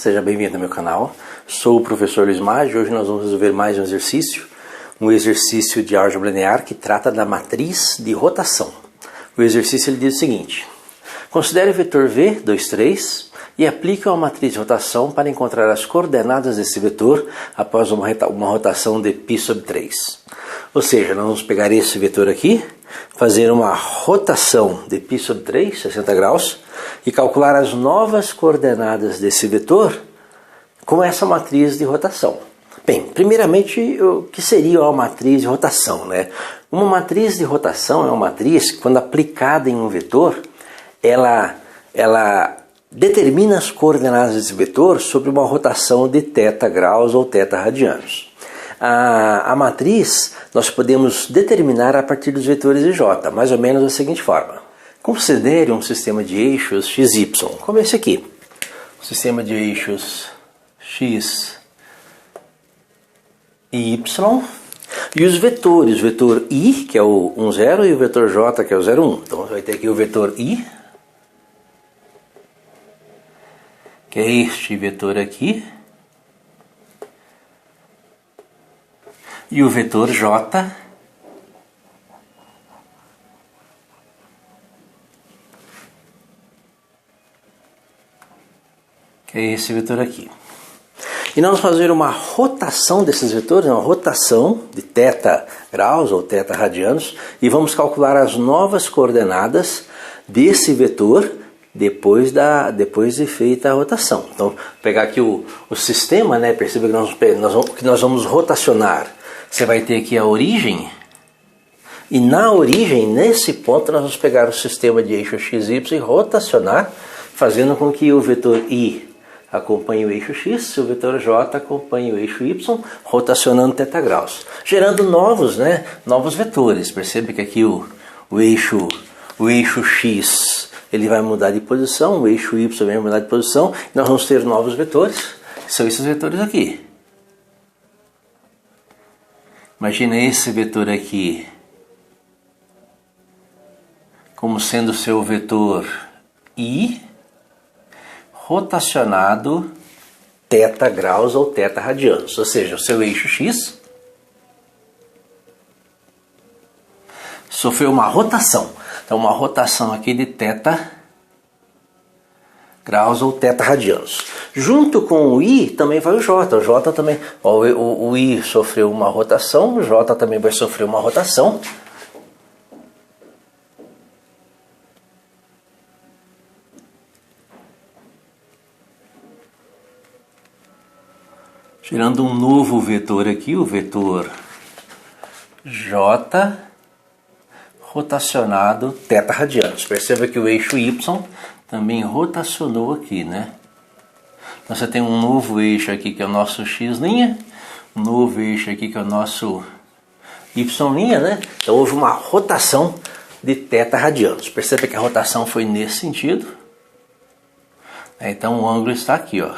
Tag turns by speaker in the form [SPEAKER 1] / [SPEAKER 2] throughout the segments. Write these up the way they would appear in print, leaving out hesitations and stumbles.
[SPEAKER 1] seja bem-vindo ao meu canal. Sou o professor Luiz Maggi. Hoje nós vamos resolver mais um exercício de álgebra linear que trata da matriz de rotação. O exercício ele diz o seguinte: considere o vetor v, 2, 3 e aplique uma matriz de rotação para encontrar as coordenadas desse vetor após uma rotação de π sobre 3. Ou seja, nós vamos pegar esse vetor aqui, fazer uma rotação de π sobre 3, 60 graus, e calcular as novas coordenadas desse vetor com essa matriz de rotação. Bem, primeiramente, o que seria uma matriz de rotação, né? Uma matriz de rotação é uma matriz que, quando aplicada em um vetor, ela determina as coordenadas desse vetor sobre uma rotação de θ graus ou θ radianos. A matriz nós podemos determinar a partir dos vetores de J, mais ou menos da seguinte forma. Considere um sistema de eixos x, y, como esse aqui. Um sistema de eixos x e y, e os vetores, o vetor i, que é o 1, 0, e o vetor j, que é o 0, 1. Então vai ter aqui o vetor i, que é este vetor aqui, e o vetor j, que é esse vetor aqui. E nós vamos fazer uma rotação desses vetores, uma rotação de θ graus ou θ radianos, e vamos calcular as novas coordenadas desse vetor depois de feita a rotação. Então, pegar aqui o sistema, né? Perceba que nós vamos rotacionar. Você vai ter aqui a origem, e na origem, nesse ponto, nós vamos pegar o sistema de eixo x, y e rotacionar, fazendo com que o vetor i acompanhe o eixo x, o vetor j acompanhe o eixo y, rotacionando θ graus, gerando novos vetores. Percebe que aqui o eixo x ele vai mudar de posição, o eixo y vai mudar de posição, e nós vamos ter novos vetores, que são esses vetores aqui. Imagina esse vetor aqui como sendo seu vetor i rotacionado θ graus ou θ radianos, ou seja, o seu eixo x sofreu uma rotação. Então, uma rotação aqui de θ graus ou θ radianos. Junto com o i também vai o j. O j também, o i sofreu uma rotação, o j também vai sofrer uma rotação. Gerando um novo vetor aqui, o vetor j rotacionado θ radianos. Perceba que o eixo y também rotacionou aqui, né? Então você tem um novo eixo aqui que é o nosso x', um novo eixo aqui que é o nosso y', né? Então houve uma rotação de θ radianos. Perceba que a rotação foi nesse sentido. Então o ângulo está aqui, ó.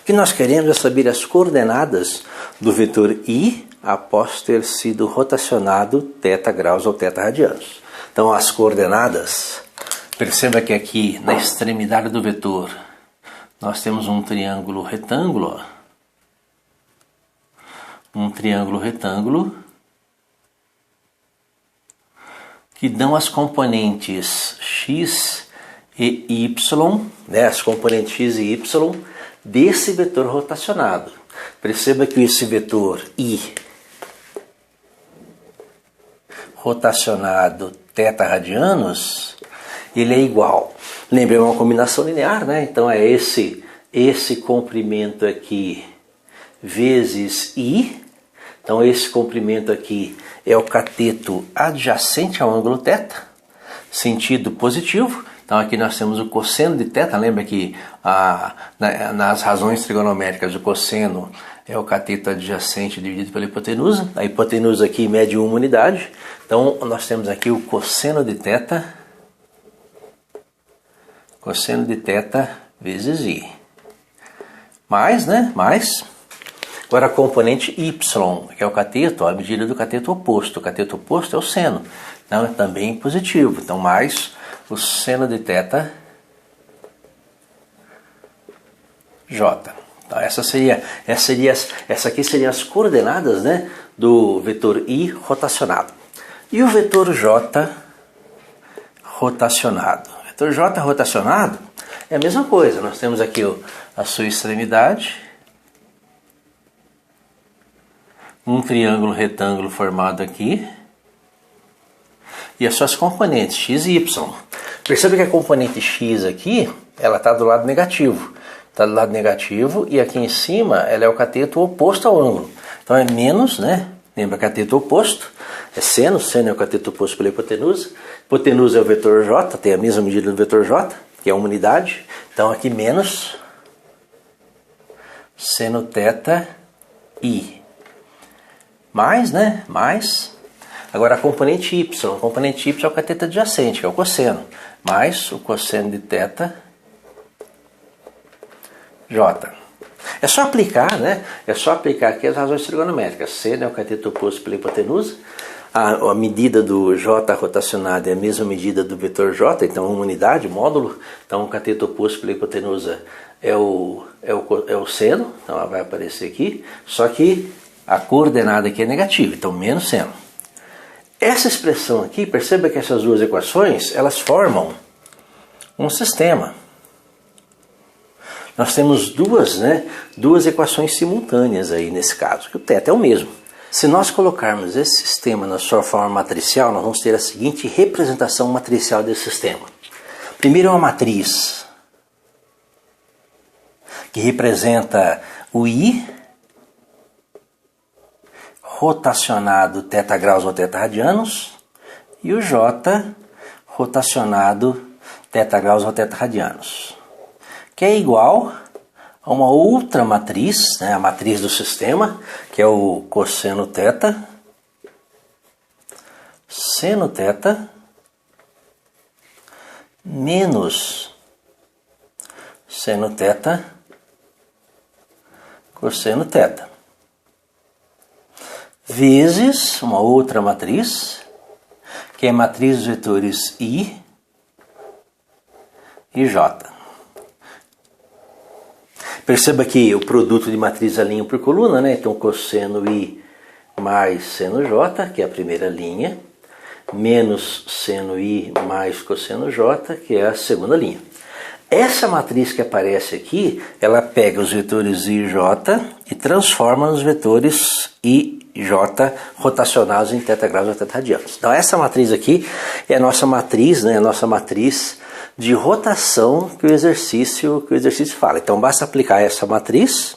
[SPEAKER 1] O que nós queremos é saber as coordenadas do vetor i após ter sido rotacionado θ graus ou θ radianos. Então as coordenadas, perceba que aqui na extremidade do vetor nós temos um triângulo retângulo, que dão as componentes x e y, né, as componentes x e y desse vetor rotacionado. Perceba que esse vetor i rotacionado θ radianos, ele é igual. Lembrei, é uma combinação linear, né? Então é esse comprimento aqui vezes i. Então esse comprimento aqui é o cateto adjacente ao ângulo θ, sentido positivo. Então aqui nós temos o cosseno de θ, lembra que nas razões trigonométricas o cosseno é o cateto adjacente dividido pela hipotenusa. A hipotenusa aqui mede uma unidade, então nós temos aqui o cosseno de θ vezes i. Mais, né? Mais. Agora a componente y, que é o cateto, a medida do cateto oposto. O cateto oposto é o seno, então é também positivo. Então mais o seno de θ J. Então, essa aqui seriam as coordenadas, né, do vetor I rotacionado. E o vetor J rotacionado? O vetor J rotacionado é a mesma coisa. Nós temos aqui a sua extremidade, um triângulo retângulo formado aqui, e as suas componentes x e y. Perceba que a componente x aqui, ela está do lado negativo. Está do lado negativo e aqui em cima ela é o cateto oposto ao ângulo. Então é menos, né? Lembra cateto oposto? É seno é o cateto oposto pela hipotenusa. Hipotenusa é o vetor j, tem a mesma medida do vetor j, que é uma unidade. Então aqui menos seno θ i. Mais, né? Mais. Agora a componente y é o cateto adjacente, que é o cosseno. Mais o cosseno de θ j. É só aplicar, né? É só aplicar aqui as razões trigonométricas. Seno é o cateto oposto pela hipotenusa. A medida do j rotacionado é a mesma medida do vetor j, então uma unidade, módulo. Então o cateto oposto pela hipotenusa é o seno, então ela vai aparecer aqui. Só que a coordenada aqui é negativa, então menos seno. Essa expressão aqui, perceba que essas duas equações, elas formam um sistema. Nós temos duas equações simultâneas aí nesse caso, que o θ é o mesmo. Se nós colocarmos esse sistema na sua forma matricial, nós vamos ter a seguinte representação matricial desse sistema. Primeiro é uma matriz que representa o I rotacionado θ graus ou θ radianos e o J rotacionado θ graus ou θ radianos, que é igual a uma outra matriz, né, a matriz do sistema, que é o cosseno θ, seno θ, menos seno θ, cosseno θ, vezes uma outra matriz, que é a matriz dos vetores I e J. Perceba que o produto de matriz é linha por coluna, né? Então cosseno I mais seno J, que é a primeira linha, menos seno I mais cosseno J, que é a segunda linha. Essa matriz que aparece aqui, ela pega os vetores I e J e transforma nos vetores I e J rotacionados em θ graus ou θ radianos. Então essa matriz aqui é a nossa matriz, né? A nossa matriz de rotação que o exercício fala. Então basta aplicar essa matriz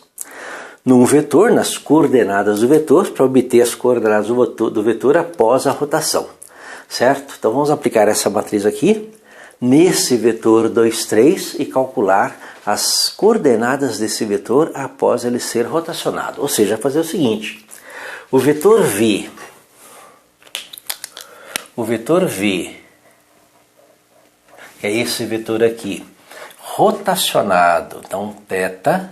[SPEAKER 1] num vetor, nas coordenadas do vetor, para obter as coordenadas do vetor após a rotação. Certo? Então vamos aplicar essa matriz aqui nesse vetor 2, 3 e calcular as coordenadas desse vetor após ele ser rotacionado. Ou seja, fazer o seguinte: o vetor V, que é esse vetor aqui, rotacionado, então θ,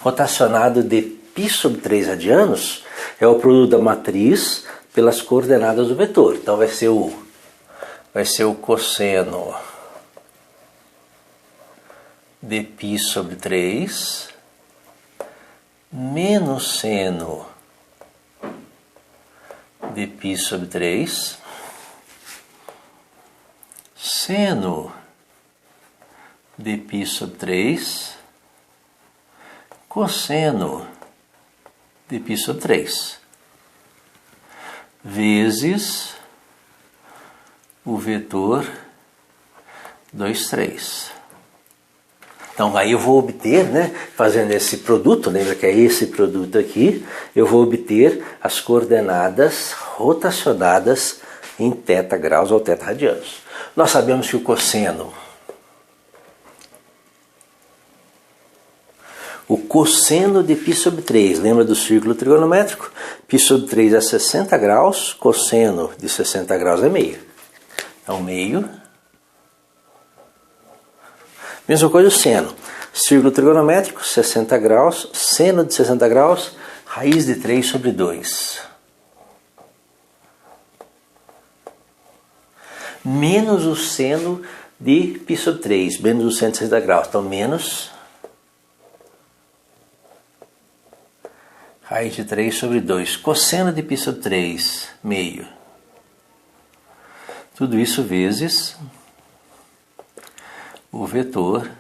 [SPEAKER 1] rotacionado de π sobre 3 radianos, é o produto da matriz pelas coordenadas do vetor. Então vai ser o cosseno de π sobre 3 menos seno de π sobre 3 seno de π sobre 3 cosseno de π sobre 3 vezes o vetor 2, 3. Então aí eu vou obter, né, fazendo esse produto, lembra que é esse produto aqui, eu vou obter as coordenadas rotacionadas em θ graus ou θ radianos. Nós sabemos que o cosseno de π sobre 3, lembra do círculo trigonométrico? Π sobre 3 é 60 graus, cosseno de 60 graus é meio. Então meio. Mesma coisa o seno. Círculo trigonométrico, 60 graus, seno de 60 graus, raiz de 3 sobre 2. Menos o seno de π sobre 3, menos o seno de 60 graus. Então menos raiz de 3 sobre 2. Cosseno de π sobre 3, meio. Tudo isso vezes o vetor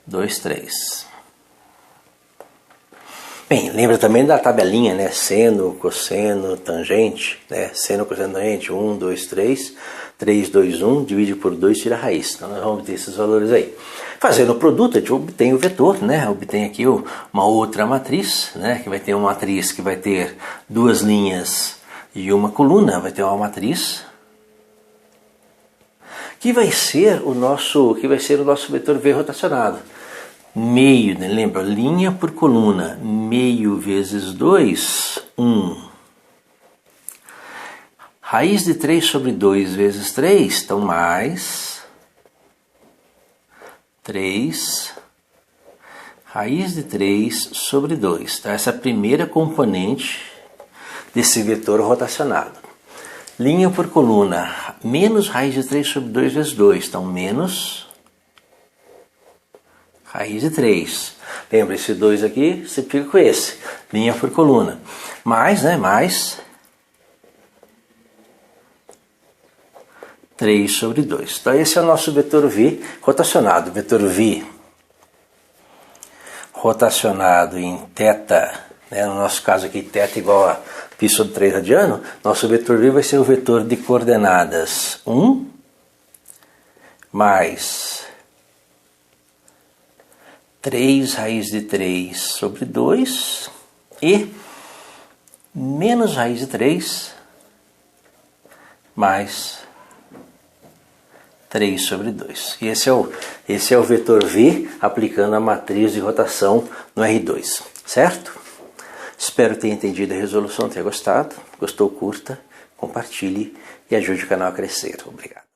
[SPEAKER 1] 2, 3. Bem, lembra também da tabelinha, né? Seno, cosseno, tangente, né? Seno, cosseno, tangente, 1, 2, 3, 3, 2, 1, divide por 2, tira a raiz. Então nós vamos obter esses valores aí. Fazendo o produto, a gente obtém o vetor, né? Obtém aqui uma outra matriz, né? Que vai ter uma matriz que vai ter duas linhas e uma coluna, vai ter uma matriz que vai ser o nosso vetor V rotacionado. Meio, né? Lembra? Linha por coluna. Meio vezes 2, 1. Raiz de 3 sobre 2 vezes 3, então mais 3. Raiz de 3 sobre 2. Tá? Essa é a primeira componente desse vetor rotacionado. Linha por coluna. Menos raiz de 3 sobre 2 vezes 2. Então, menos raiz de 3. Lembra, esse 2 aqui simplifica com esse. Linha por coluna. Mais, né? Mais 3 sobre 2. Então, esse é o nosso vetor V rotacionado. Vetor V rotacionado em θ, né? No nosso caso aqui, θ igual a π sobre 3 radiano. Nosso vetor V vai ser o vetor de coordenadas 1 mais 3 raiz de 3 sobre 2 e menos raiz de 3 mais 3 sobre 2. E esse é o vetor V aplicando a matriz de rotação no R2, certo? Espero ter entendido a resolução, ter gostado. Gostou, curta, compartilhe e ajude o canal a crescer. Obrigado.